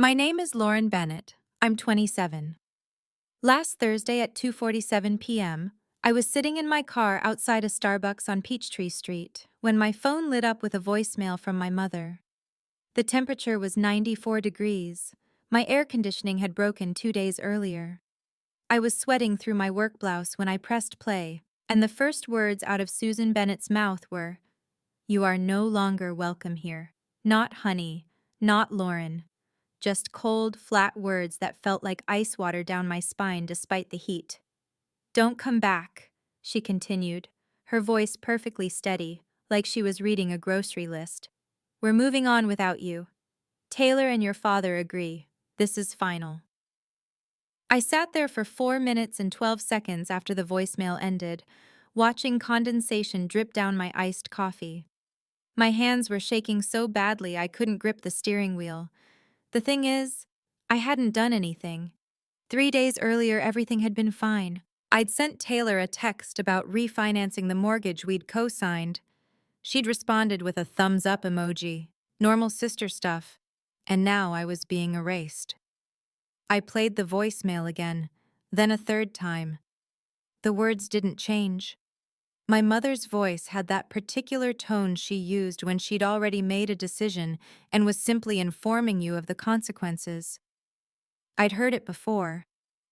My name is Lauren Bennett. I'm 27. Last Thursday at 2:47 p.m., I was sitting in my car outside a Starbucks on Peachtree Street when my phone lit up with a voicemail from my mother. The temperature was 94 degrees. My air conditioning had broken 2 days earlier. I was sweating through my work blouse when I pressed play, and the first words out of Susan Bennett's mouth were, "You are no longer welcome here. Not honey, not Lauren." Just cold, flat words that felt like ice water down my spine despite the heat. "Don't come back," she continued, her voice perfectly steady, like she was reading a grocery list. "We're moving on without you. Taylor and your father agree. This is final." I sat there for 4 minutes and 12 seconds after the voicemail ended, watching condensation drip down my iced coffee. My hands were shaking so badly I couldn't grip the steering wheel. The thing is, I hadn't done anything. 3 days earlier, everything had been fine. I'd sent Taylor a text about refinancing the mortgage we'd co-signed. She'd responded with a thumbs up emoji, normal sister stuff, and now I was being erased. I played the voicemail again, then a third time. The words didn't change. My mother's voice had that particular tone she used when she'd already made a decision and was simply informing you of the consequences. I'd heard it before,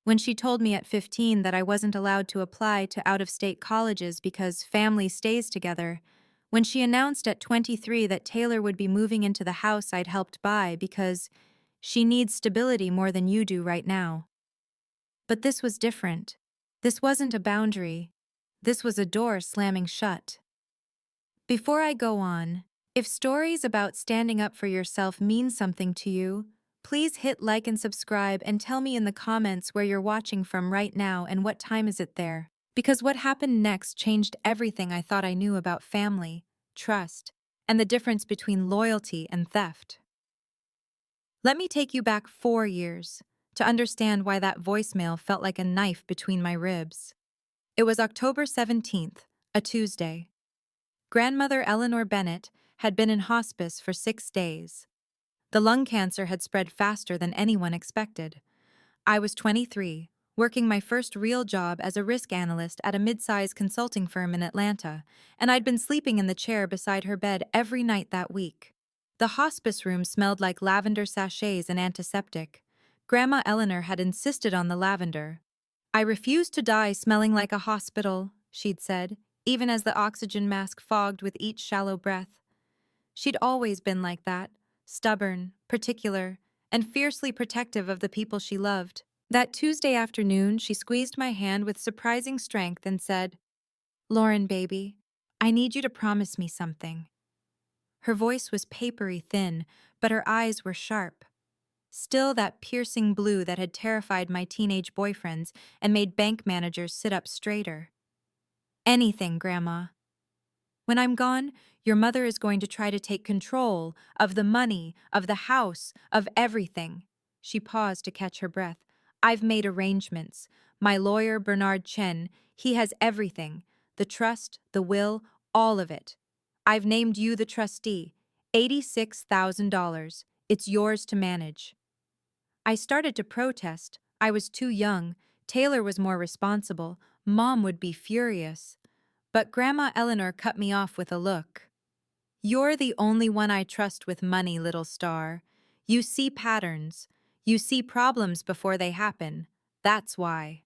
when she told me at 15 that I wasn't allowed to apply to out-of-state colleges because family stays together, when she announced at 23 that Taylor would be moving into the house I'd helped buy because she needs stability more than you do right now. But this was different. This wasn't a boundary. This was a door slamming shut. Before I go on, if stories about standing up for yourself mean something to you, please hit like and subscribe and tell me in the comments where you're watching from right now and what time is it there. Because what happened next changed everything I thought I knew about family, trust, and the difference between loyalty and theft. Let me take you back 4 years to understand why that voicemail felt like a knife between my ribs. It was October 17th, a Tuesday. Grandmother Eleanor Bennett had been in hospice for 6 days. The lung cancer had spread faster than anyone expected. I was 23, working my first real job as a risk analyst at a mid-size consulting firm in Atlanta, and I'd been sleeping in the chair beside her bed every night that week. The hospice room smelled like lavender sachets and antiseptic. Grandma Eleanor had insisted on the lavender. "I refuse to die smelling like a hospital," she'd said, even as the oxygen mask fogged with each shallow breath. She'd always been like that, stubborn, particular, and fiercely protective of the people she loved. That Tuesday afternoon, she squeezed my hand with surprising strength and said, "Lauren, baby, I need you to promise me something." Her voice was papery thin, but her eyes were sharp. Still that piercing blue that had terrified my teenage boyfriends and made bank managers sit up straighter. "Anything, Grandma. When I'm gone, your mother is going to try to take control of the money, of the house, of everything." She paused to catch her breath. "I've made arrangements. My lawyer, Bernard Chen, he has everything. The trust, the will, all of it. I've named you the trustee. $86,000. It's yours to manage." I started to protest. I was too young. Taylor was more responsible. Mom would be furious. But Grandma Eleanor cut me off with a look. "You're the only one I trust with money, little star. You see patterns. You see problems before they happen. That's why."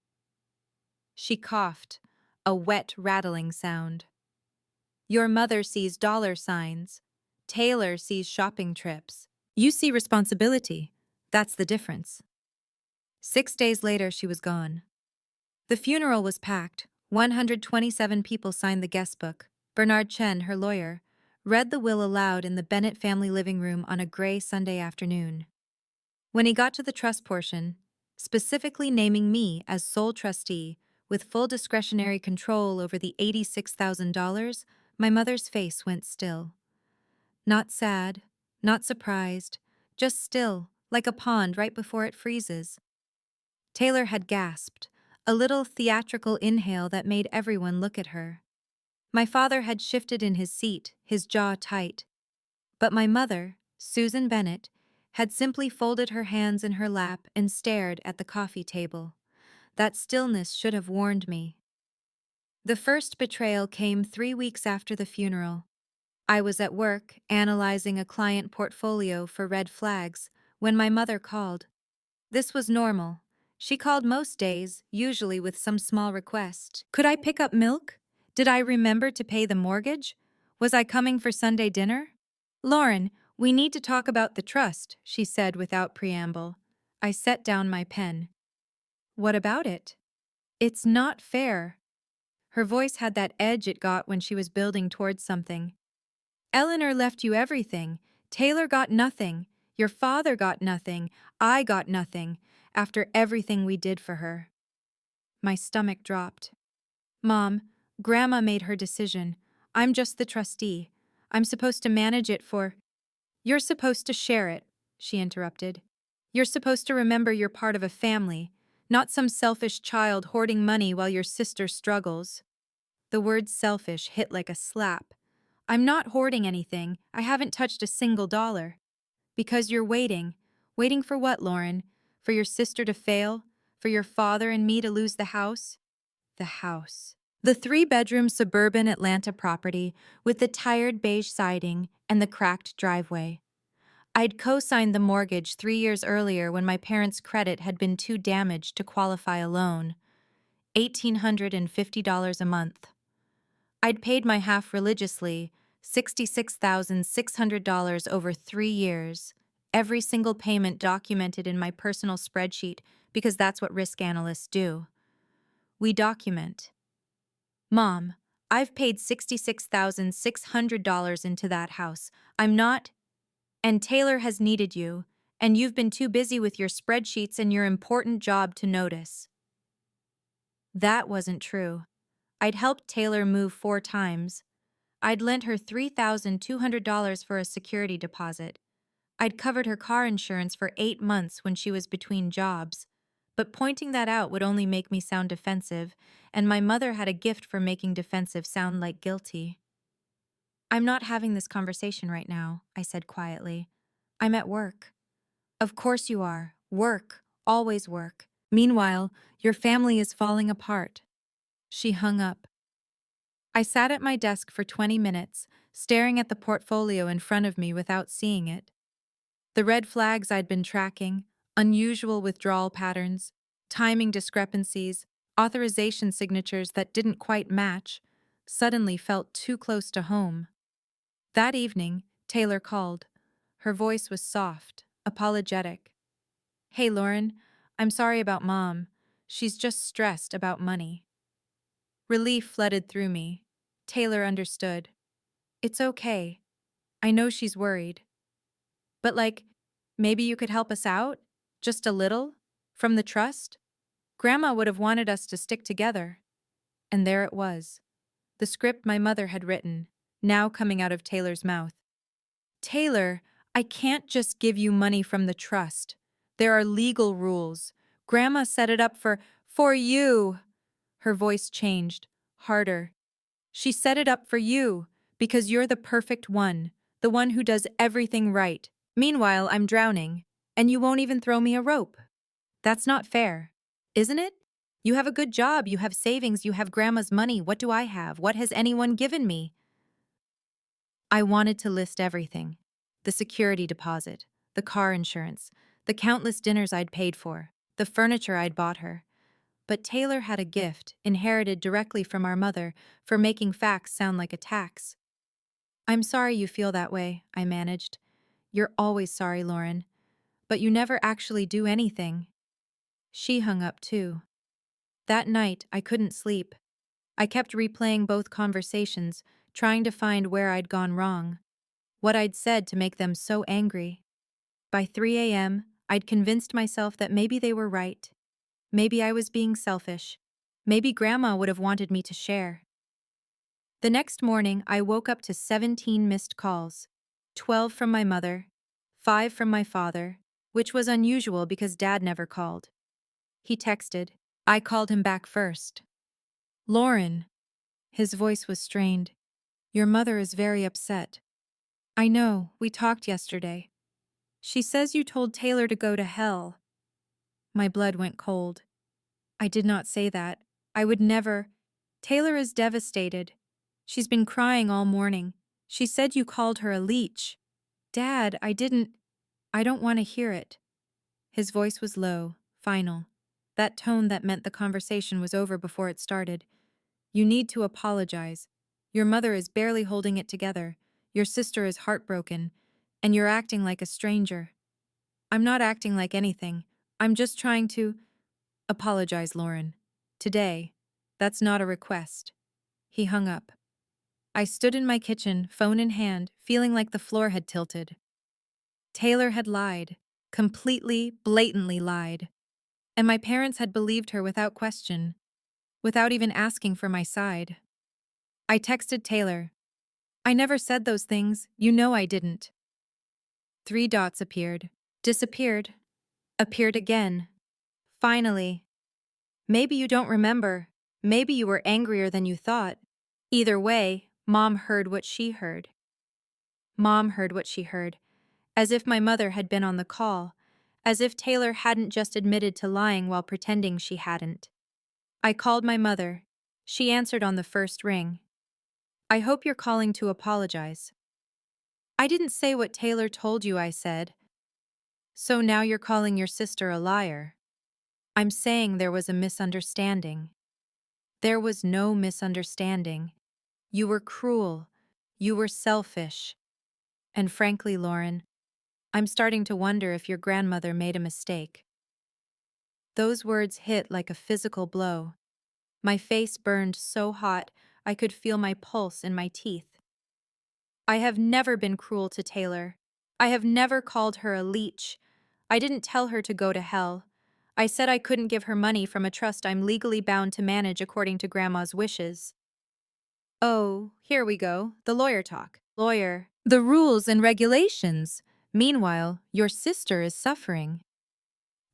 She coughed, a wet, rattling sound. "Your mother sees dollar signs. Taylor sees shopping trips. You see responsibility. That's the difference." 6 days later, she was gone. The funeral was packed. 127 people signed the guest book. Bernard Chen, her lawyer, read the will aloud in the Bennett family living room on a gray Sunday afternoon. When he got to the trust portion, specifically naming me as sole trustee with full discretionary control over the $86,000, my mother's face went still. Not sad, not surprised, just still, like a pond right before it freezes. Taylor had gasped, a little theatrical inhale that made everyone look at her. My father had shifted in his seat, his jaw tight. But my mother, Susan Bennett, had simply folded her hands in her lap and stared at the coffee table. That stillness should have warned me. The first betrayal came 3 weeks after the funeral. I was at work, analyzing a client portfolio for red flags, when my mother called. This was normal. She called most days, usually with some small request. Could I pick up milk? Did I remember to pay the mortgage? Was I coming for Sunday dinner? Lauren, we need to talk about the trust, she said without preamble. I set down my pen. What about it? It's not fair. Her voice had that edge it got when she was building towards something. Eleanor left you everything. Taylor got nothing. Your father got nothing. I got nothing, after everything we did for her. My stomach dropped. Mom, Grandma made her decision. I'm just the trustee. I'm supposed to manage it for... You're supposed to share it, she interrupted. You're supposed to remember you're part of a family, not some selfish child hoarding money while your sister struggles. The word selfish hit like a slap. I'm not hoarding anything. I haven't touched a single dollar. Because you're waiting. Waiting for what, Lauren? For your sister to fail? For your father and me to lose the house? The house. The 3-bedroom suburban Atlanta property with the tired beige siding and the cracked driveway. I'd co-signed the mortgage 3 years earlier when my parents' credit had been too damaged to qualify a loan. $1,850 a month. I'd paid my half religiously, $66,600 over 3 years, every single payment documented in my personal spreadsheet because that's what risk analysts do. We document. Mom, I've paid $66,600 into that house. I'm not... And Taylor has needed you, and you've been too busy with your spreadsheets and your important job to notice. That wasn't true. I'd helped Taylor move 4 times. I'd lent her $3,200 for a security deposit. I'd covered her car insurance for 8 months when she was between jobs. But pointing that out would only make me sound defensive, and my mother had a gift for making defensive sound like guilty. I'm not having this conversation right now, I said quietly. I'm at work. Of course you are. Work. Always work. Meanwhile, your family is falling apart. She hung up. I sat at my desk for 20 minutes, staring at the portfolio in front of me without seeing it. The red flags I'd been tracking, unusual withdrawal patterns, timing discrepancies, authorization signatures that didn't quite match, suddenly felt too close to home. That evening, Taylor called. Her voice was soft, apologetic. Hey, Lauren, I'm sorry about Mom. She's just stressed about money. Relief flooded through me. Taylor understood. It's okay. I know she's worried. But maybe you could help us out? Just a little? From the trust? Grandma would have wanted us to stick together. And there it was. The script my mother had written, now coming out of Taylor's mouth. Taylor, I can't just give you money from the trust. There are legal rules. Grandma set it up for you. Her voice changed, harder. She set it up for you, because you're the perfect one, the one who does everything right. Meanwhile, I'm drowning, and you won't even throw me a rope. That's not fair, isn't it? You have a good job, you have savings, you have Grandma's money. What do I have? What has anyone given me? I wanted to list everything. The security deposit, the car insurance, the countless dinners I'd paid for, the furniture I'd bought her. But Taylor had a gift, inherited directly from our mother, for making facts sound like a tax. I'm sorry you feel that way, I managed. You're always sorry, Lauren. But you never actually do anything. She hung up too. That night, I couldn't sleep. I kept replaying both conversations, trying to find where I'd gone wrong, what I'd said to make them so angry. By 3 a.m., I'd convinced myself that maybe they were right. Maybe I was being selfish. Maybe Grandma would have wanted me to share. The next morning, I woke up to 17 missed calls, 12 from my mother, 5 from my father, which was unusual because Dad never called. He texted. I called him back first. Lauren. His voice was strained. Your mother is very upset. I know, we talked yesterday. She says you told Taylor to go to hell. My blood went cold. I did not say that. I would never. Taylor is devastated. She's been crying all morning. She said you called her a leech. Dad, I didn't. I don't want to hear it. His voice was low, final. That tone that meant the conversation was over before it started. You need to apologize. Your mother is barely holding it together. Your sister is heartbroken. And you're acting like a stranger. I'm not acting like anything. I'm just trying to apologize, Lauren. Today. That's not a request. He hung up. I stood in my kitchen, phone in hand, feeling like the floor had tilted. Taylor had lied. Completely, blatantly lied. And my parents had believed her without question, without even asking for my side. I texted Taylor. I never said those things. You know I didn't. 3 dots appeared. Disappeared. Appeared again. Finally. Maybe you don't remember. Maybe you were angrier than you thought. Either way, Mom heard what she heard. Mom heard what she heard, as if my mother had been on the call, as if Taylor hadn't just admitted to lying while pretending she hadn't. I called my mother. She answered on the first ring. I hope you're calling to apologize. I didn't say what Taylor told you I said. So now you're calling your sister a liar. I'm saying there was a misunderstanding. There was no misunderstanding. You were cruel. You were selfish. And frankly, Lauren, I'm starting to wonder if your grandmother made a mistake. Those words hit like a physical blow. My face burned so hot I could feel my pulse in my teeth. I have never been cruel to Taylor. I have never called her a leech. I didn't tell her to go to hell. I said I couldn't give her money from a trust I'm legally bound to manage according to Grandma's wishes. Oh, here we go, the lawyer talk. Lawyer. The rules and regulations. Meanwhile, your sister is suffering.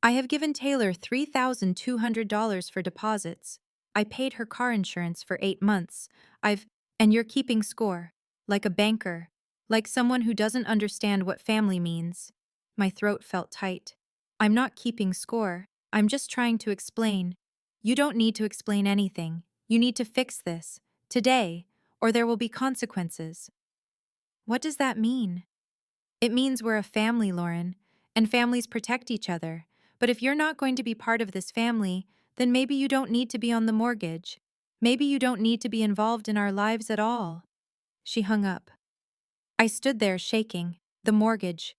I have given Taylor $3,200 for deposits. I paid her car insurance for 8 months. And you're keeping score. Like a banker. Like someone who doesn't understand what family means. My throat felt tight. I'm not keeping score. I'm just trying to explain. You don't need to explain anything. You need to fix this. Today. Or there will be consequences. What does that mean? It means we're a family, Lauren. And families protect each other. But if you're not going to be part of this family, then maybe you don't need to be on the mortgage. Maybe you don't need to be involved in our lives at all. She hung up. I stood there shaking. The mortgage.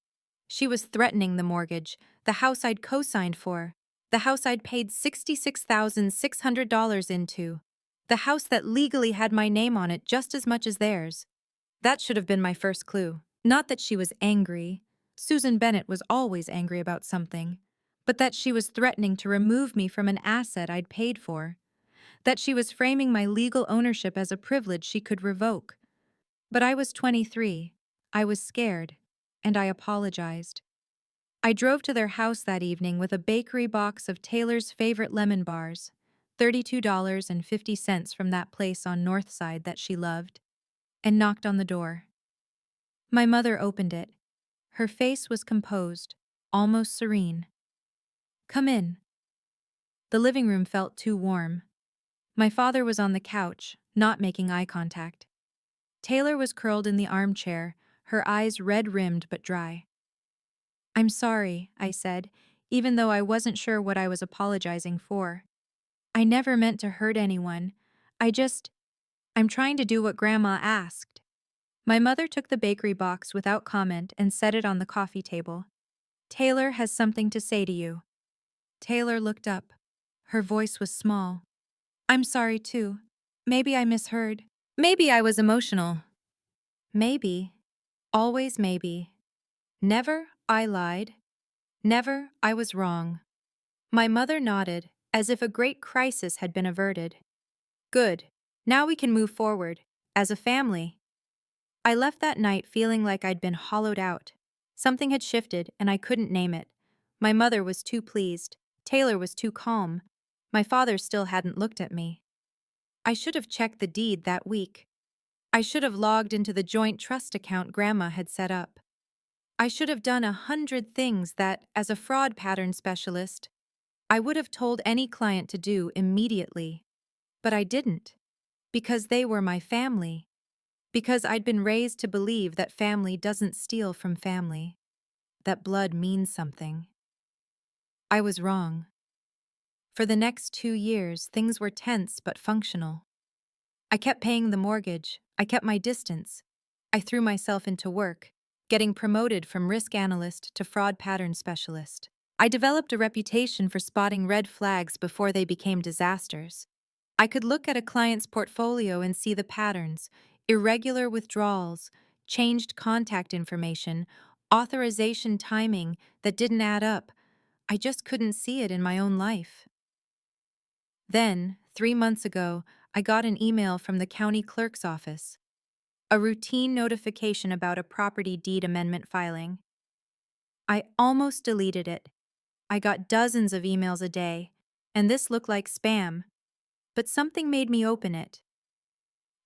She was threatening the mortgage, the house I'd co-signed for, the house I'd paid $66,600 into, the house that legally had my name on it just as much as theirs. That should have been my first clue. Not that she was angry. Susan Bennett was always angry about something. But that she was threatening to remove me from an asset I'd paid for. That she was framing my legal ownership as a privilege she could revoke. But I was 23. I was scared. And I apologized. I drove to their house that evening with a bakery box of Taylor's favorite lemon bars, $32.50 from that place on North Side that she loved, and knocked on the door. My mother opened it. Her face was composed, almost serene. Come in. The living room felt too warm. My father was on the couch, not making eye contact. Taylor was curled in the armchair, her eyes red-rimmed but dry. I'm sorry, I said, even though I wasn't sure what I was apologizing for. I never meant to hurt anyone. I'm trying to do what Grandma asked. My mother took the bakery box without comment and set it on the coffee table. Taylor has something to say to you. Taylor looked up. Her voice was small. I'm sorry too. Maybe I misheard. Maybe I was emotional. Maybe. Always maybe. Never I lied. Never I was wrong. My mother nodded, as if a great crisis had been averted. Good. Now we can move forward. As a family. I left that night feeling like I'd been hollowed out. Something had shifted, and I couldn't name it. My mother was too pleased. Taylor was too calm. My father still hadn't looked at me. I should have checked the deed that week. I should have logged into the joint trust account Grandma had set up. I should have done 100 things that, as a fraud pattern specialist, I would have told any client to do immediately. But I didn't, because they were my family. Because I'd been raised to believe that family doesn't steal from family, that blood means something. I was wrong. For the next 2 years, things were tense but functional. I kept paying the mortgage, I kept my distance. I threw myself into work, getting promoted from risk analyst to fraud pattern specialist. I developed a reputation for spotting red flags before they became disasters. I could look at a client's portfolio and see the patterns: irregular withdrawals, changed contact information, authorization timing that didn't add up. I just couldn't see it in my own life. Then, 3 months ago, I got an email from the county clerk's office, a routine notification about a property deed amendment filing. I almost deleted it. I got dozens of emails a day, and this looked like spam, but something made me open it.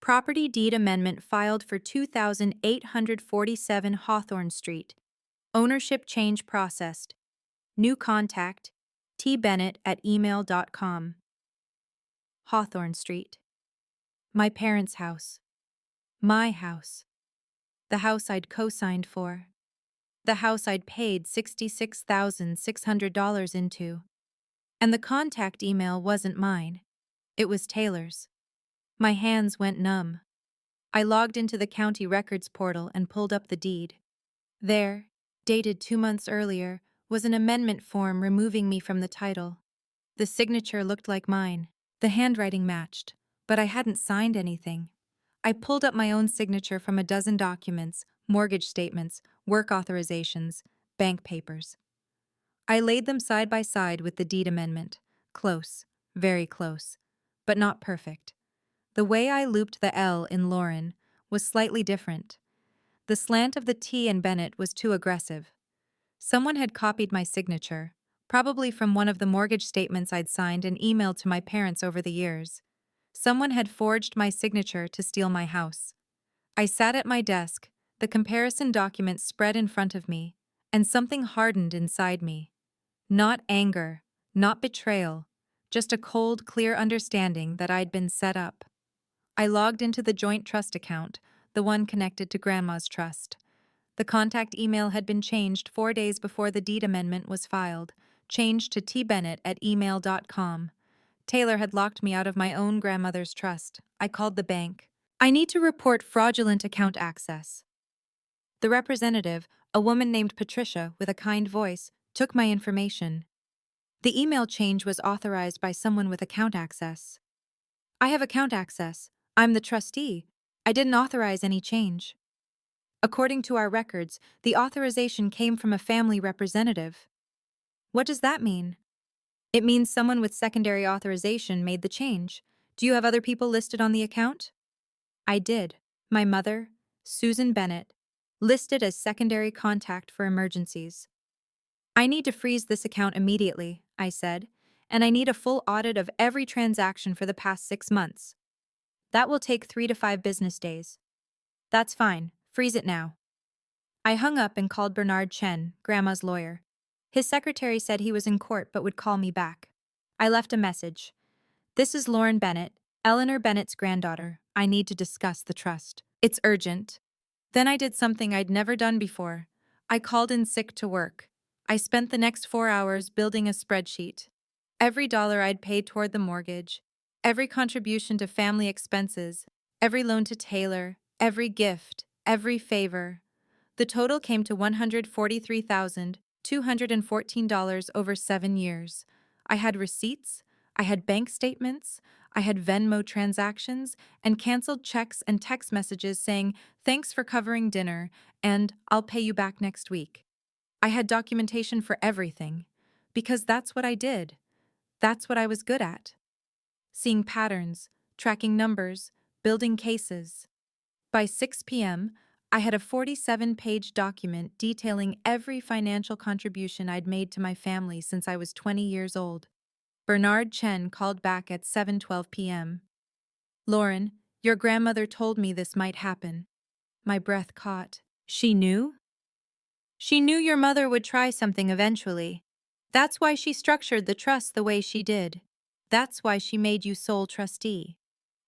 Property deed amendment filed for 2847 Hawthorne Street. Ownership change processed. New contact, tbennett@email.com. Hawthorne Street. My parents' house. My house. The house I'd co-signed for. The house I'd paid $66,600 into. And the contact email wasn't mine. It was Taylor's. My hands went numb. I logged into the county records portal and pulled up the deed. There, dated 2 months earlier, was an amendment form removing me from the title. The signature looked like mine. The handwriting matched, but I hadn't signed anything. I pulled up my own signature from a dozen documents: mortgage statements, work authorizations, bank papers. I laid them side by side with the deed amendment. Close, very close, but not perfect. The way I looped the L in Lauren was slightly different. The slant of the T in Bennett was too aggressive. Someone had copied my signature, probably from one of the mortgage statements I'd signed and emailed to my parents over the years. Someone had forged my signature to steal my house. I sat at my desk, the comparison document spread in front of me, and something hardened inside me. Not anger, not betrayal, just a cold, clear understanding that I'd been set up. I logged into the joint trust account, the one connected to Grandma's trust. The contact email had been changed 4 days before the deed amendment was filed, changed to tbennett@email.com. Taylor had locked me out of my own grandmother's trust. I called the bank. I need to report fraudulent account access. The representative, a woman named Patricia with a kind voice, took my information. The email change was authorized by someone with account access. I have account access. I'm the trustee. I didn't authorize any change. According to our records, the authorization came from a family representative. What does that mean? It means someone with secondary authorization made the change. Do you have other people listed on the account? I did. My mother, Susan Bennett, listed as secondary contact for emergencies. I need to freeze this account immediately, I said, and I need a full audit of every transaction for the past 6 months. That will take 3 to 5 business days. That's fine. Freeze it now. I hung up and called Bernard Chen, Grandma's lawyer. His secretary said he was in court but would call me back. I left a message. This is Lauren Bennett, Eleanor Bennett's granddaughter. I need to discuss the trust. It's urgent. Then I did something I'd never done before. I called in sick to work. I spent the next 4 hours building a spreadsheet. Every dollar I'd paid toward the mortgage, every contribution to family expenses, every loan to Taylor, every gift, every favor. The total came to $143,214 over 7 years. I had receipts, I had bank statements, I had Venmo transactions, and canceled checks and text messages saying, "Thanks for covering dinner," and "I'll pay you back next week." I had documentation for everything, because that's what I did. That's what I was good at. Seeing patterns, tracking numbers, building cases. By 6 p.m., I had a 47-page document detailing every financial contribution I'd made to my family since I was 20 years old. Bernard Chen called back at 7:12 p.m. "Lauren, your grandmother told me this might happen." My breath caught. She knew? She knew your mother would try something eventually. That's why she structured the trust the way she did. That's why she made you sole trustee.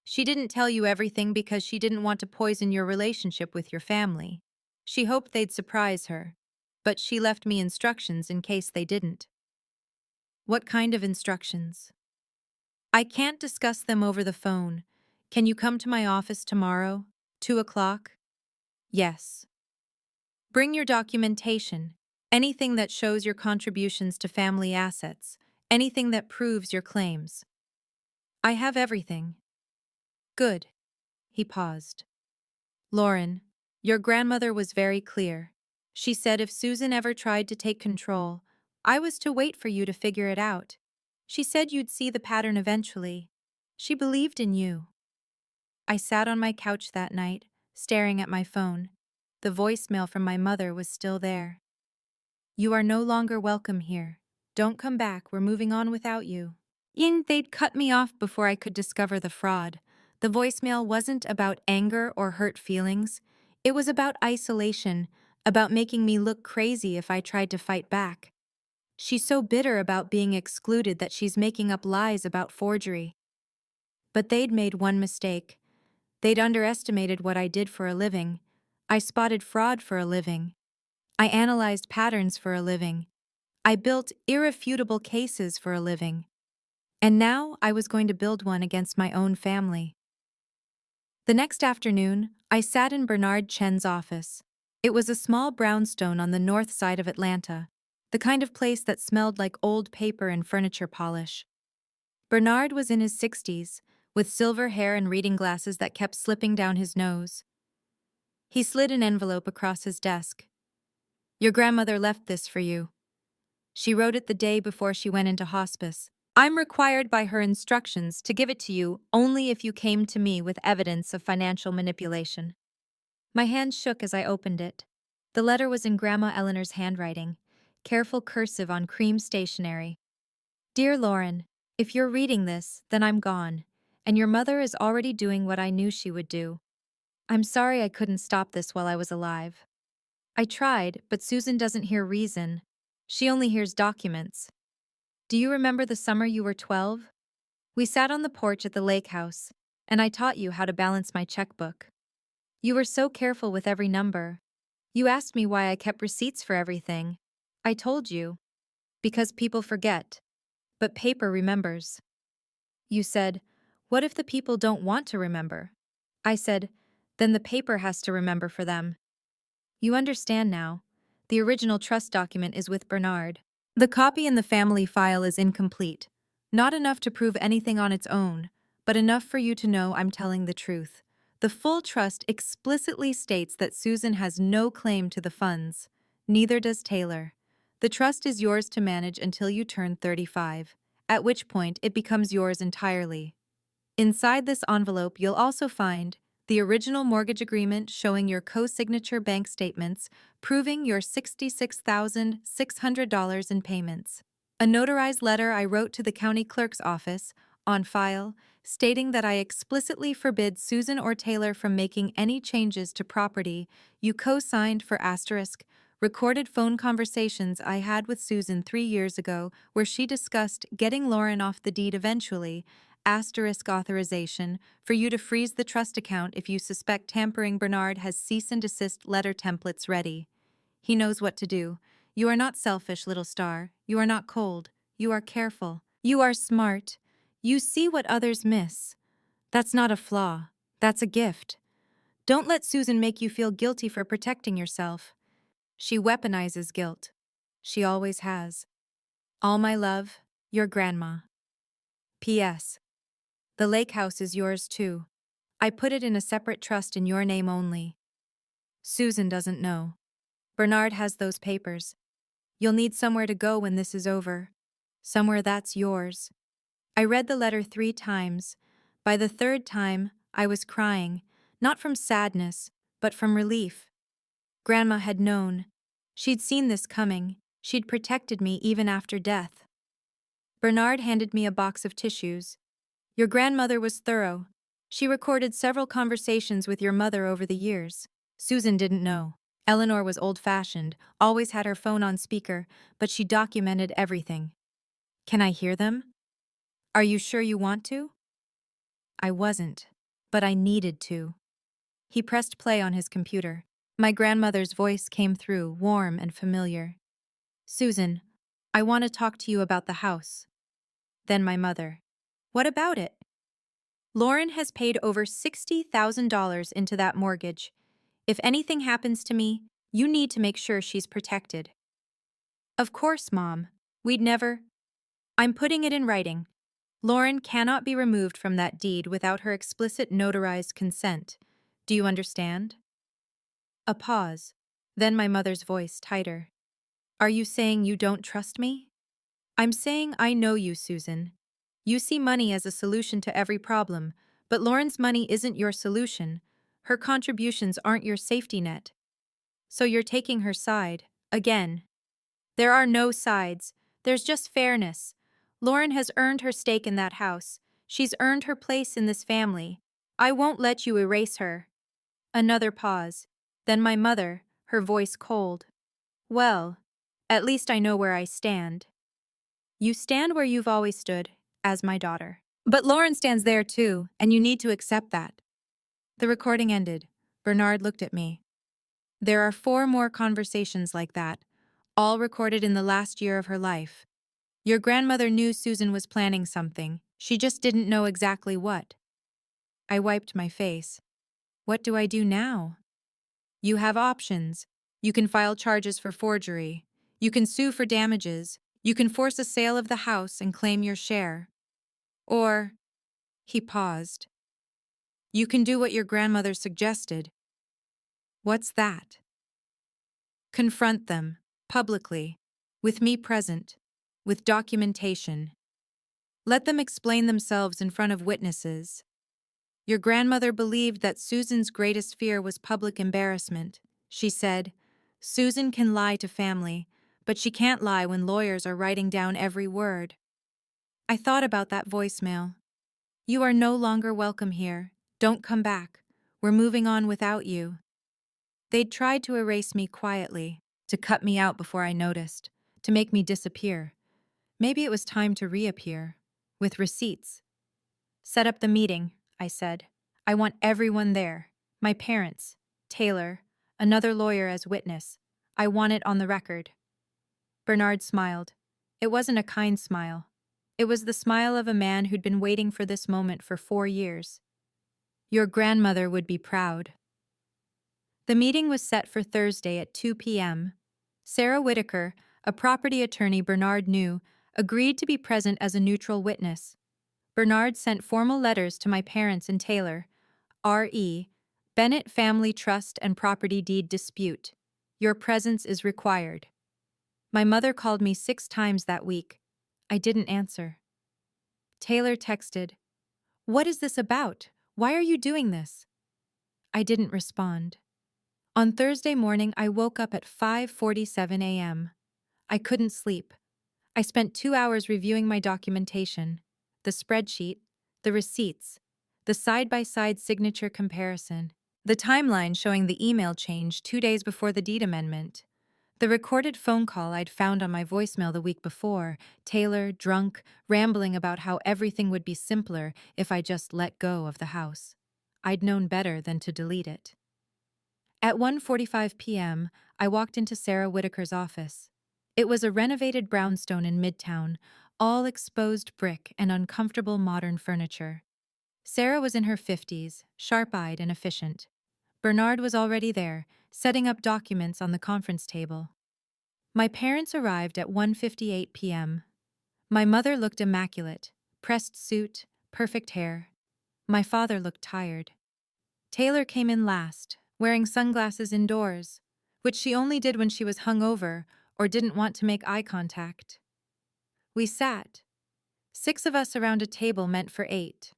She didn't tell you everything because she didn't want to poison your relationship with your family. She hoped they'd surprise her. But she left me instructions in case they didn't. What kind of instructions? I can't discuss them over the phone. Can you come to my office tomorrow? 2 o'clock? Yes. Bring your documentation. Anything that shows your contributions to family assets. Anything that proves your claims. I have everything. Good. He paused. Lauren, your grandmother was very clear. She said if Susan ever tried to take control, I was to wait for you to figure it out. She said you'd see the pattern eventually. She believed in you. I sat on my couch that night, staring at my phone. The voicemail from my mother was still there. You are no longer welcome here. Don't come back, we're moving on without you. They'd cut me off before I could discover the fraud. The voicemail wasn't about anger or hurt feelings. It was about isolation, about making me look crazy if I tried to fight back. She's so bitter about being excluded that she's making up lies about forgery. But they'd made one mistake. They'd underestimated what I did for a living. I spotted fraud for a living. I analyzed patterns for a living. I built irrefutable cases for a living. And now I was going to build one against my own family. The next afternoon, I sat in Bernard Chen's office. It was a small brownstone on the north side of Atlanta, the kind of place that smelled like old paper and furniture polish. Bernard was in his 60s, with silver hair and reading glasses that kept slipping down his nose. He slid an envelope across his desk. Your grandmother left this for you. She wrote it the day before she went into hospice. I'm required by her instructions to give it to you only if you came to me with evidence of financial manipulation. My hand shook as I opened it. The letter was in Grandma Eleanor's handwriting, careful cursive on cream stationery. Dear Lauren, if you're reading this, then I'm gone, and your mother is already doing what I knew she would do. I'm sorry I couldn't stop this while I was alive. I tried, but Susan doesn't hear reason. She only hears documents. Do you remember the summer you were 12? We sat on the porch at the lake house, and I taught you how to balance my checkbook. You were so careful with every number. You asked me why I kept receipts for everything. I told you. Because people forget. But paper remembers. You said, what if the people don't want to remember? I said, then the paper has to remember for them. You understand now. The original trust document is with Bernard. The copy in the family file is incomplete. Not enough to prove anything on its own, but enough for you to know I'm telling the truth. The full trust explicitly states that Susan has no claim to the funds. Neither does Taylor. The trust is yours to manage until you turn 35, at which point it becomes yours entirely. Inside this envelope, you'll also find the original mortgage agreement showing your co-signature bank statements proving your $66,600 in payments. A notarized letter I wrote to the county clerk's office, on file, stating that I explicitly forbid Susan or Taylor from making any changes to property you co-signed for *, recorded phone conversations I had with Susan 3 years ago where she discussed getting Lauren off the deed eventually, * authorization for you to freeze the trust account if you suspect tampering. Bernard has cease and desist letter templates ready. He knows what to do. You are not selfish, little star. You are not cold. You are careful. You are smart. You see what others miss. That's not a flaw. That's a gift. Don't let Susan make you feel guilty for protecting yourself. She weaponizes guilt. She always has. All my love, your grandma. P.S. The lake house is yours too. I put it in a separate trust in your name only. Susan doesn't know. Bernard has those papers. You'll need somewhere to go when this is over. Somewhere that's yours. I read the letter 3 times. By the 3rd time, I was crying, not from sadness, but from relief. Grandma had known. She'd seen this coming. She'd protected me even after death. Bernard handed me a box of tissues. Your grandmother was thorough. She recorded several conversations with your mother over the years. Susan didn't know. Eleanor was old-fashioned, always had her phone on speaker, but she documented everything. Can I hear them? Are you sure you want to? I wasn't, but I needed to. He pressed play on his computer. My grandmother's voice came through, warm and familiar. Susan, I want to talk to you about the house. Then my mother. What about it? Lauren has paid over $60,000 into that mortgage. If anything happens to me, you need to make sure she's protected. Of course, Mom. We'd never. I'm putting it in writing. Lauren cannot be removed from that deed without her explicit notarized consent. Do you understand? A pause. Then my mother's voice tighter. Are you saying you don't trust me? I'm saying I know you, Susan. You see money as a solution to every problem, but Lauren's money isn't your solution. Her contributions aren't your safety net. So you're taking her side, again. There are no sides. There's just fairness. Lauren has earned her stake in that house. She's earned her place in this family. I won't let you erase her. Another pause. Then my mother, her voice cold. Well, at least I know where I stand. You stand where you've always stood, as my daughter. But Lauren stands there too, and you need to accept that. The recording ended. Bernard looked at me. There are 4 more conversations like that, all recorded in the last year of her life. Your grandmother knew Susan was planning something. She just didn't know exactly what. I wiped my face. What do I do now? You have options. You can file charges for forgery. You can sue for damages. You can force a sale of the house and claim your share. Or, he paused. You can do what your grandmother suggested. What's that? Confront them, publicly, with me present, with documentation. Let them explain themselves in front of witnesses. Your grandmother believed that Susan's greatest fear was public embarrassment. She said, Susan can lie to family, but she can't lie when lawyers are writing down every word. I thought about that voicemail. You are no longer welcome here. Don't come back. We're moving on without you. They'd tried to erase me quietly, to cut me out before I noticed, to make me disappear. Maybe it was time to reappear, with receipts. Set up the meeting, I said. I want everyone there. My parents, Taylor, another lawyer as witness. I want it on the record. Bernard smiled. It wasn't a kind smile. It was the smile of a man who'd been waiting for this moment for 4 years. Your grandmother would be proud. The meeting was set for Thursday at 2 p.m. Sarah Whitaker, a property attorney Bernard knew, agreed to be present as a neutral witness. Bernard sent formal letters to my parents and Taylor. R.E. Bennett Family Trust and Property Deed Dispute. Your presence is required. My mother called me 6 times that week. I didn't answer. Taylor texted, What is this about? Why are you doing this? I didn't respond. On Thursday morning, I woke up at 5:47 a.m. I couldn't sleep. I spent 2 hours reviewing my documentation, the spreadsheet, the receipts, the side-by-side signature comparison, the timeline showing the email change 2 days before the deed amendment, the recorded phone call I'd found on my voicemail the week before, Taylor, drunk, rambling about how everything would be simpler if I just let go of the house. I'd known better than to delete it. At 1:45 p.m., I walked into Sarah Whitaker's office. It was a renovated brownstone in Midtown, all exposed brick and uncomfortable modern furniture. Sarah was in her 50s, sharp-eyed and efficient. Bernard was already there, setting up documents on the conference table. My parents arrived at 1:58 p.m. My mother looked immaculate, pressed suit, perfect hair. My father looked tired. Taylor came in last, wearing sunglasses indoors, which she only did when she was hungover or didn't want to make eye contact. We sat. 6 of us around a table meant for 8.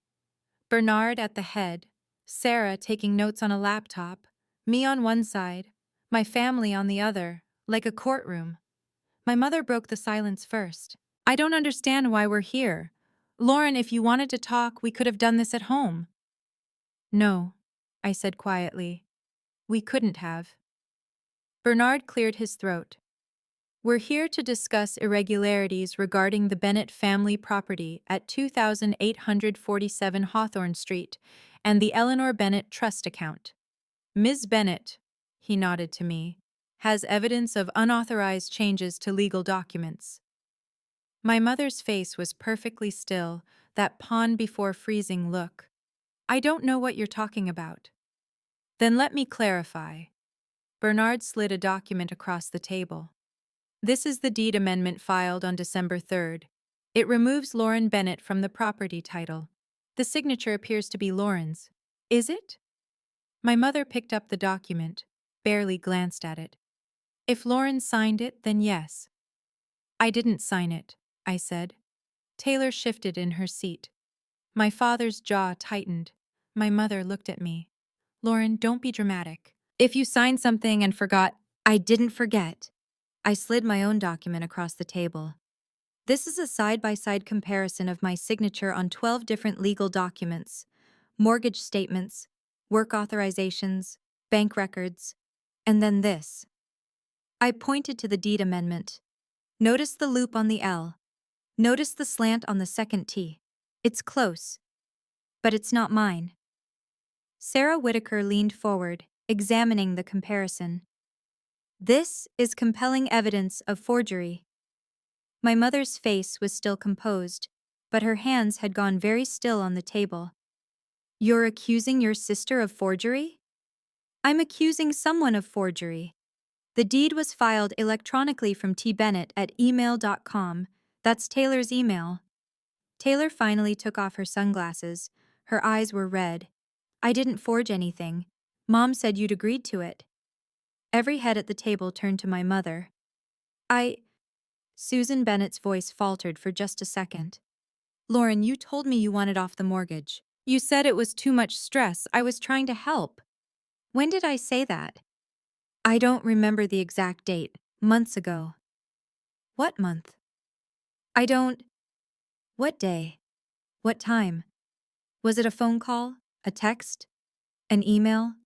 Bernard at the head, Sarah taking notes on a laptop, me on one side, my family on the other, like a courtroom. My mother broke the silence first. I don't understand why we're here. Lauren, if you wanted to talk, we could have done this at home. No, I said quietly. We couldn't have. Bernard cleared his throat. We're here to discuss irregularities regarding the Bennett family property at 2847 Hawthorne Street and the Eleanor Bennett trust account. Ms. Bennett, he nodded to me, has evidence of unauthorized changes to legal documents. My mother's face was perfectly still, that pawn before freezing look. I don't know what you're talking about. Then let me clarify. Bernard slid a document across the table. This is the deed amendment filed on December 3rd. It removes Lauren Bennett from the property title. The signature appears to be Lauren's. Is it? My mother picked up the document, barely glanced at it. If Lauren signed it, then yes. I didn't sign it, I said. Taylor shifted in her seat. My father's jaw tightened. My mother looked at me. Lauren, don't be dramatic. If you signed something and forgot, I didn't forget. I slid my own document across the table. This is a side-by-side comparison of my signature on 12 different legal documents, mortgage statements, work authorizations, bank records, and then this. I pointed to the deed amendment. Notice the loop on the L. Notice the slant on the second T. It's close, but it's not mine. Sarah Whitaker leaned forward, examining the comparison. This is compelling evidence of forgery. My mother's face was still composed, but her hands had gone very still on the table. You're accusing your sister of forgery? I'm accusing someone of forgery. The deed was filed electronically from tbennett@email.com. That's Taylor's email. Taylor finally took off her sunglasses. Her eyes were red. I didn't forge anything. Mom said you'd agreed to it. Every head at the table turned to my mother. Susan Bennett's voice faltered for just a second. Lauren, you told me you wanted off the mortgage. You said it was too much stress. I was trying to help. When did I say that? I don't remember the exact date. Months ago. What month? I don't. What day? What time? Was it a phone call? A text? An email?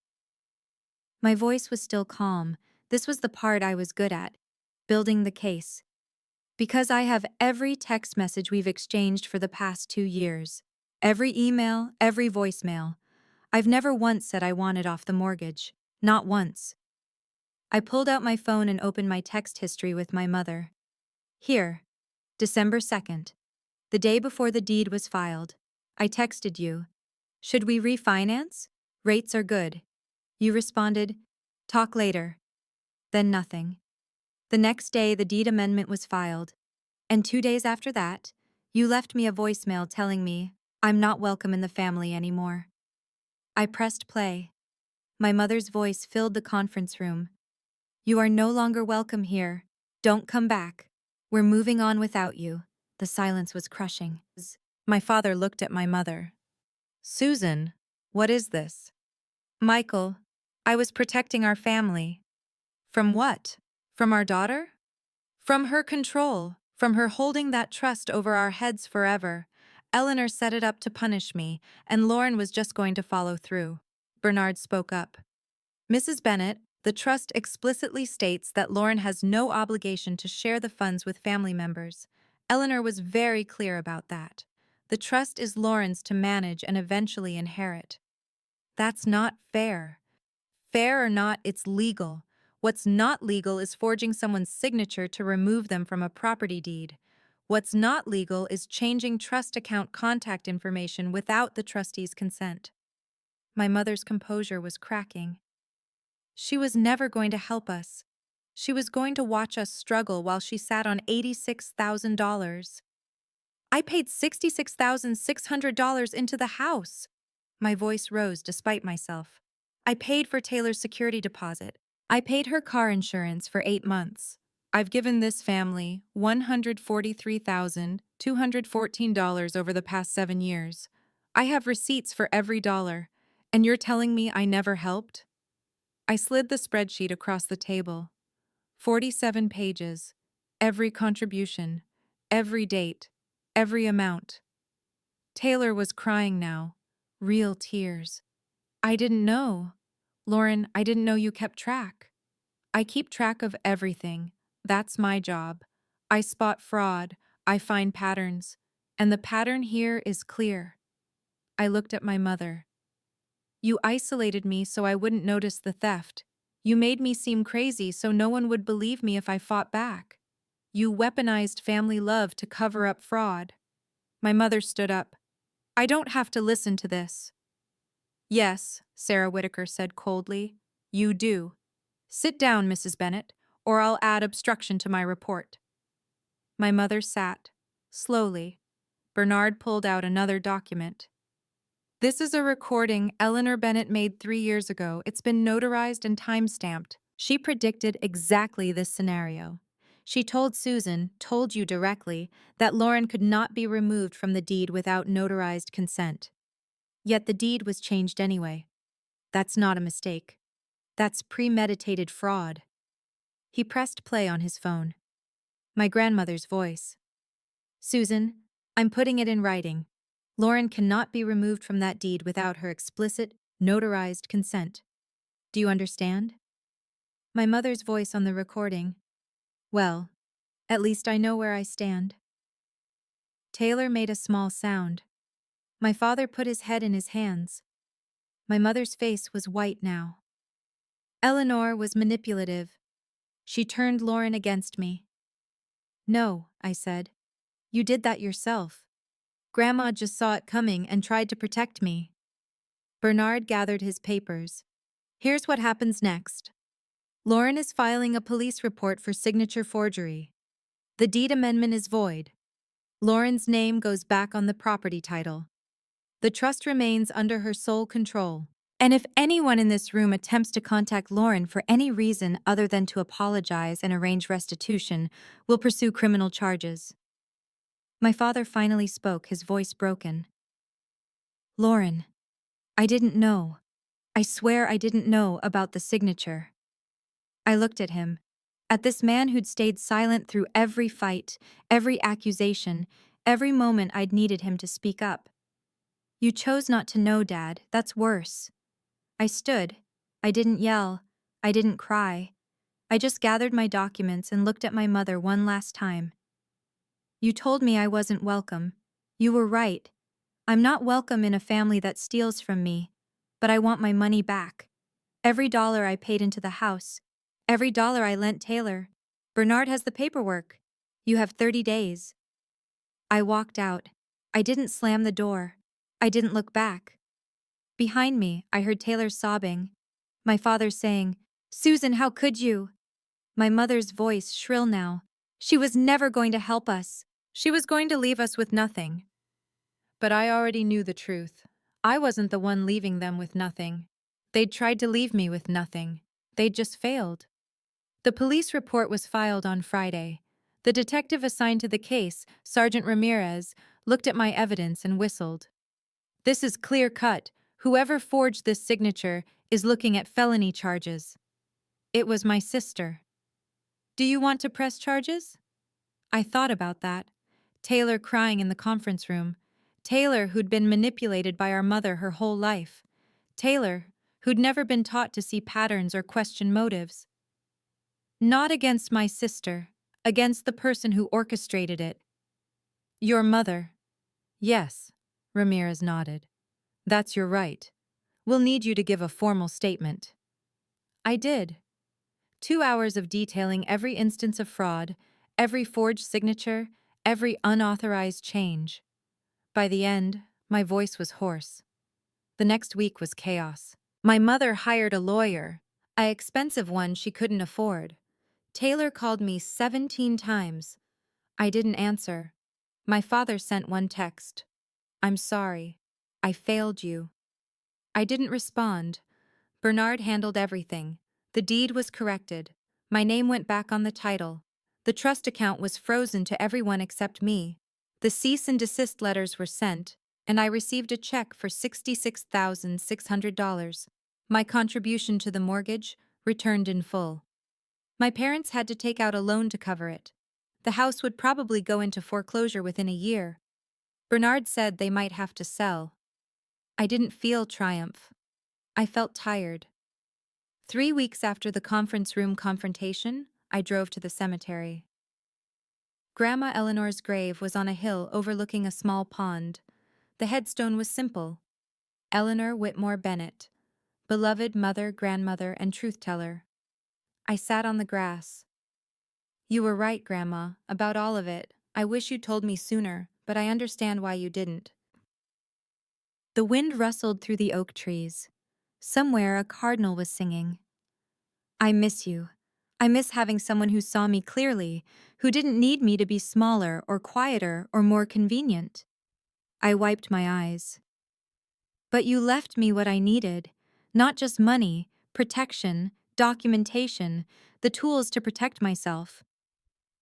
My voice was still calm. This was the part I was good at. Building the case. Because I have every text message we've exchanged for the past 2 years. Every email, every voicemail. I've never once said I wanted off the mortgage. Not once. I pulled out my phone and opened my text history with my mother. Here, December 2nd, the day before the deed was filed. I texted you. Should we refinance? Rates are good. You responded, talk later. Then nothing. The next day, the deed amendment was filed. And 2 days after that, you left me a voicemail telling me I'm not welcome in the family anymore. I pressed play. My mother's voice filled the conference room. You are no longer welcome here. Don't come back. We're moving on without you. The silence was crushing. My father looked at my mother. Susan, what is this? Michael, I was protecting our family. From what? From our daughter? From her control, from her holding that trust over our heads forever. Eleanor set it up to punish me, and Lauren was just going to follow through. Bernard spoke up. Mrs. Bennett, the trust explicitly states that Lauren has no obligation to share the funds with family members. Eleanor was very clear about that. The trust is Lauren's to manage and eventually inherit. That's not fair. Fair or not, it's legal. What's not legal is forging someone's signature to remove them from a property deed. What's not legal is changing trust account contact information without the trustee's consent. My mother's composure was cracking. She was never going to help us. She was going to watch us struggle while she sat on $86,000. I paid $66,600 into the house. My voice rose despite myself. I paid for Taylor's security deposit. I paid her car insurance for 8 months. I've given this family $143,214 over the past 7 years. I have receipts for every dollar, and you're telling me I never helped? I slid the spreadsheet across the table. 47 pages. Every contribution. Every date. Every amount. Taylor was crying now. Real tears. I didn't know. Lauren, I didn't know you kept track. I keep track of everything. That's my job. I spot fraud. I find patterns. And the pattern here is clear. I looked at my mother. You isolated me so I wouldn't notice the theft. You made me seem crazy so no one would believe me if I fought back. You weaponized family love to cover up fraud. My mother stood up. I don't have to listen to this. Yes, Sarah Whitaker said coldly. You do. Sit down, Mrs. Bennet, or I'll add obstruction to my report. My mother sat. Slowly, Bernard pulled out another document. This is a recording Eleanor Bennet made 3 years ago. It's been notarized and time-stamped. She predicted exactly this scenario. She told you directly, that Lauren could not be removed from the deed without notarized consent. Yet the deed was changed anyway. That's not a mistake. That's premeditated fraud. He pressed play on his phone. My grandmother's voice. Susan, I'm putting it in writing. Lauren cannot be removed from that deed without her explicit, notarized consent. Do you understand? My mother's voice on the recording. Well, at least I know where I stand. Taylor made a small sound. My father put his head in his hands. My mother's face was white now. Eleanor was manipulative. She turned Lauren against me. No, I said. You did that yourself. Grandma just saw it coming and tried to protect me. Bernard gathered his papers. Here's what happens next. Lauren is filing a police report for signature forgery. The deed amendment is void. Lauren's name goes back on the property title. The trust remains under her sole control. And if anyone in this room attempts to contact Lauren for any reason other than to apologize and arrange restitution, we'll pursue criminal charges. My father finally spoke, his voice broken. Lauren, I didn't know. I swear I didn't know about the signature. I looked at him. At this man who'd stayed silent through every fight, every accusation, every moment I'd needed him to speak up. You chose not to know, Dad. That's worse. I stood. I didn't yell. I didn't cry. I just gathered my documents and looked at my mother one last time. You told me I wasn't welcome. You were right. I'm not welcome in a family that steals from me, but I want my money back. Every dollar I paid into the house, every dollar I lent Taylor. Bernard has the paperwork. You have 30 days. I walked out. I didn't slam the door. I didn't look back. Behind me, I heard Taylor sobbing. My father saying, Susan, how could you? My mother's voice shrill now. She was never going to help us. She was going to leave us with nothing. But I already knew the truth. I wasn't the one leaving them with nothing. They'd tried to leave me with nothing. They'd just failed. The police report was filed on Friday. The detective assigned to the case, Sergeant Ramirez, looked at my evidence and whistled. This is clear cut. Whoever forged this signature is looking at felony charges. It was my sister. Do you want to press charges? I thought about that. Taylor crying in the conference room. Taylor, who'd been manipulated by our mother her whole life. Taylor, who'd never been taught to see patterns or question motives. Not against my sister, against the person who orchestrated it. Your mother. Yes, Ramirez nodded. That's your right. We'll need you to give a formal statement. I did. 2 hours of detailing every instance of fraud, every forged signature, every unauthorized change. By the end, my voice was hoarse. The next week was chaos. My mother hired a lawyer, an expensive one she couldn't afford. Taylor called me 17 times. I didn't answer. My father sent one text. I'm sorry. I failed you. I didn't respond. Bernard handled everything. The deed was corrected. My name went back on the title. The trust account was frozen to everyone except me. The cease and desist letters were sent, and I received a check for $66,600. My contribution to the mortgage returned in full. My parents had to take out a loan to cover it. The house would probably go into foreclosure within a year. Bernard said they might have to sell. I didn't feel triumph. I felt tired. 3 weeks after the conference room confrontation, I drove to the cemetery. Grandma Eleanor's grave was on a hill overlooking a small pond. The headstone was simple: Eleanor Whitmore Bennett, beloved mother, grandmother, and truth-teller. I sat on the grass. You were right, Grandma, about all of it. I wish you'd told me sooner, but I understand why you didn't. The wind rustled through the oak trees. Somewhere a cardinal was singing. I miss you. I miss having someone who saw me clearly, who didn't need me to be smaller or quieter or more convenient. I wiped my eyes. But you left me what I needed. Not just money, protection, documentation, the tools to protect myself.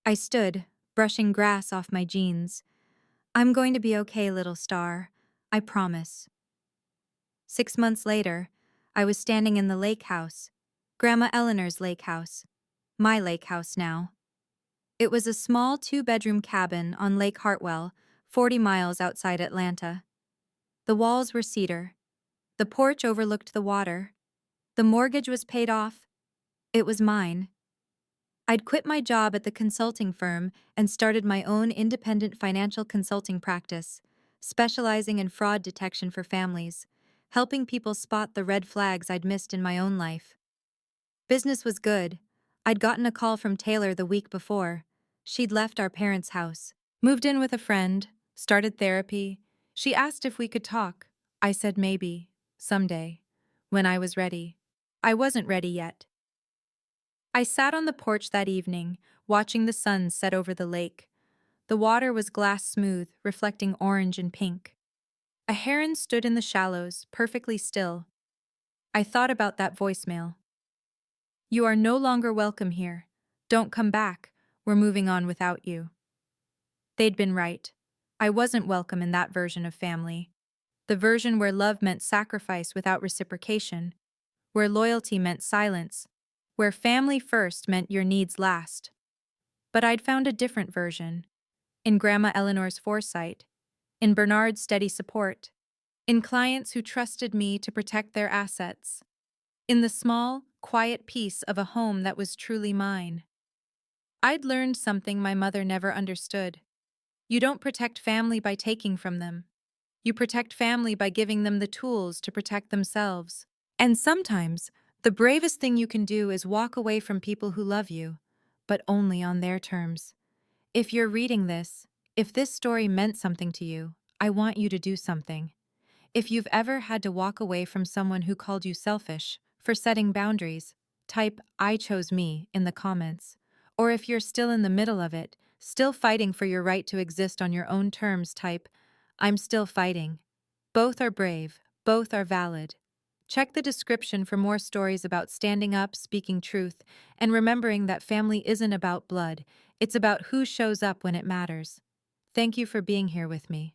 I stood, brushing grass off my jeans. I'm going to be okay, little star. I promise. 6 months later, I was standing in the lake house, Grandma Eleanor's lake house, my lake house now. It was a small 2-bedroom cabin on Lake Hartwell, 40 miles outside Atlanta. The walls were cedar. The porch overlooked the water. The mortgage was paid off. It was mine. I'd quit my job at the consulting firm and started my own independent financial consulting practice, specializing in fraud detection for families, helping people spot the red flags I'd missed in my own life. Business was good. I'd gotten a call from Taylor the week before. She'd left our parents' house, moved in with a friend, started therapy. She asked if we could talk. I said maybe, someday, when I was ready. I wasn't ready yet. I sat on the porch that evening, watching the sun set over the lake. The water was glass smooth, reflecting orange and pink. A heron stood in the shallows, perfectly still. I thought about that voicemail. You are no longer welcome here. Don't come back. We're moving on without you. They'd been right. I wasn't welcome in that version of family. The version where love meant sacrifice without reciprocation, where loyalty meant silence, where family first meant your needs last. But I'd found a different version. In Grandma Eleanor's foresight, in Bernard's steady support, in clients who trusted me to protect their assets, in the small, quiet peace of a home that was truly mine. I'd learned something my mother never understood. You don't protect family by taking from them. You protect family by giving them the tools to protect themselves. And sometimes, the bravest thing you can do is walk away from people who love you, but only on their terms. If you're reading this, if this story meant something to you, I want you to do something. If you've ever had to walk away from someone who called you selfish for setting boundaries, type "I chose me" in the comments. Or if you're still in the middle of it, still fighting for your right to exist on your own terms, type "I'm still fighting." Both are brave, both are valid. Check the description for more stories about standing up, speaking truth, and remembering that family isn't about blood, it's about who shows up when it matters. Thank you for being here with me.